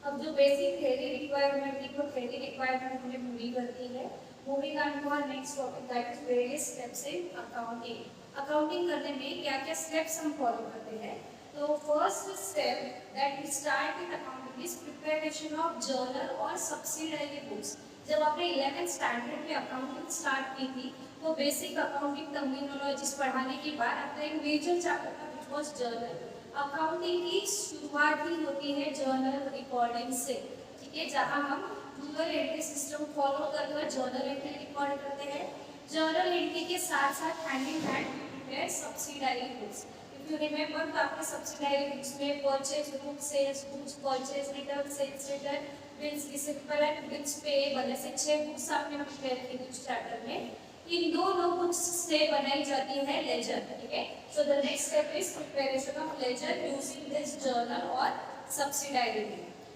अब जो basic theory requirement थी वो थ्योरी रिक्वायरमेंट हमने पूरी कर दी है। Moving on to our next topic that is various steps in accounting. Accounting करने में क्या क्या स्टेप्स हम फॉलो करते हैं। तो first step that we start in accounting is preparation of journal और सब्सिडायरी बुक्स। जब आपने 11th स्टैंडर्ड में अकाउंटिंग स्टार्ट की थी तो बेसिक अकाउंटिंग टर्मिनोलॉजीज पढ़ाने के बाद आपका एक मेजर चैप्टर था विच वाज जर्नल। अकाउंटिंग की शुरुआत ही होती है जर्नल रिकॉर्डिंग से, ठीक है, जहां हम गूगल एंट्री सिस्टम फॉलो कर जर्नल एंट्री रिकॉर्ड करते हैं। जर्नल एंट्री के साथ साथ हैंड इन हैंड है subsidiary books. If you remember तो आपके सब्सिडायरी बुक्स में purchase book, sales books, purchase return, sales return, bills receivable and bills payable, ऐसे 6 बुक्स आपने प्रिपेयर की कुछ चैप्टर में। इन दोनों बुक्स से बनाई जाती है लेजर, ठीक है। So the next step is preparation of ledger using this journal और सब्सिडायरी।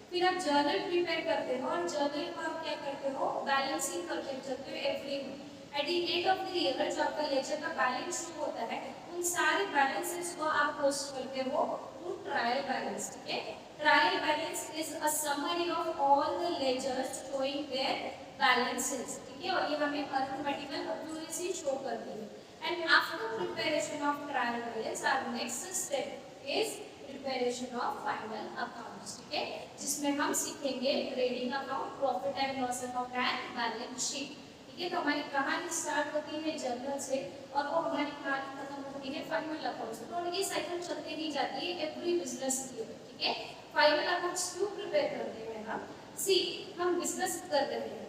फिर आप जर्नल प्रिपेयर करते हो और जर्नल को आप क्या करते हो, बैलेंसिंग करते चलते हो every month. At the end of the year जो आपका लेजर का बैलेंस शो होता है उन सारे बैलेंसेस को आप पोस्ट करते हो टू ट्रायल बैलेंस, ठीक है। Trial balance is a summary of all the ledgers showing their balances, ठीक है, और ये हमें अरिथमेटिकल एक्यूरेसी शो करती है। And after preparation of trial balance our next step is preparation of final accounts, ठीक है, जिसमें हम सीखेंगे trading account, profit and loss account and balance sheet, ठीक है। तो हमारी कहानी स्टार्ट होती है जर्नल से और वो हमारी कहानी खत्म होती है फाइनल अकाउंट्स से। और ये साइकिल चलती ही जाती है एवरी बिजनेस के लिए, ठीक है। फाइनल अकाउंट्स क्यों प्रिपेयर करते हैं हम, सी हम बिजनेस कर रहे हैं,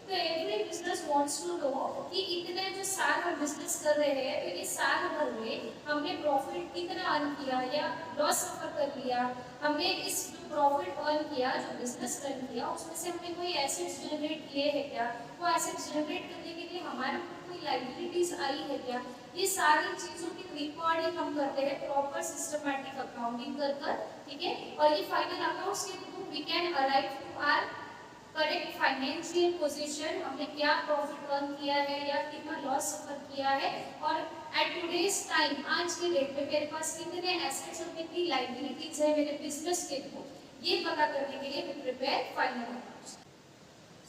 तो every business wants to know कि इतने जो साल हम बिजनेस कर रहे हैं तो इस साल भर में हमने प्रॉफिट कितना अर्न किया या लॉस सफर कर लिया। हमने इस जो प्रॉफिट अर्न किया, जो बिजनेस रन किया, उसमें से हमने कोई एसेट्स जनरेट किए हैं क्या, वो एसेट्स जनरेट करने के लिए हमारे कोई लाइबिलिटीज आई है क्या। ये सारी चीजों की रिकॉर्डिंग हम करते हैं प्रॉपर सिस्टमैटिक अकाउंटिंग कर, ठीक है। और ये फाइनल अकाउंट्स के through we can arrive to our correct financial position, हमने क्या प्रॉफिट अर्न किया है या कितना लॉस सफर किया है, और एट टुडेज टाइम आज के डेट में मेरे पास कितने एसेट्स और कितनी लायबिलिटीज है मेरे बिजनेस के थ्रू, ये पता करने के लिए we prepare final accounts.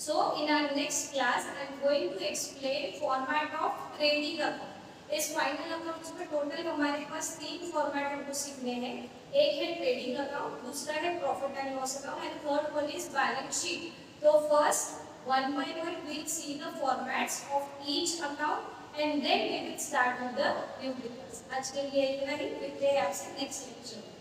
So in our next class I am going to explain format of trading account. इस फाइनल अकाउंट्स में टोटल हमारे पास 3 फॉर्मेट हमको सीखने हैं। एक है ट्रेडिंग अकाउंट, दूसरा है profit and loss account and third one is balance sheet. So first, one by one, we'll see the formats of each account and then we will start with the new business. आज के लिए इतना ही, मिलते हैं आपसे next lecture में।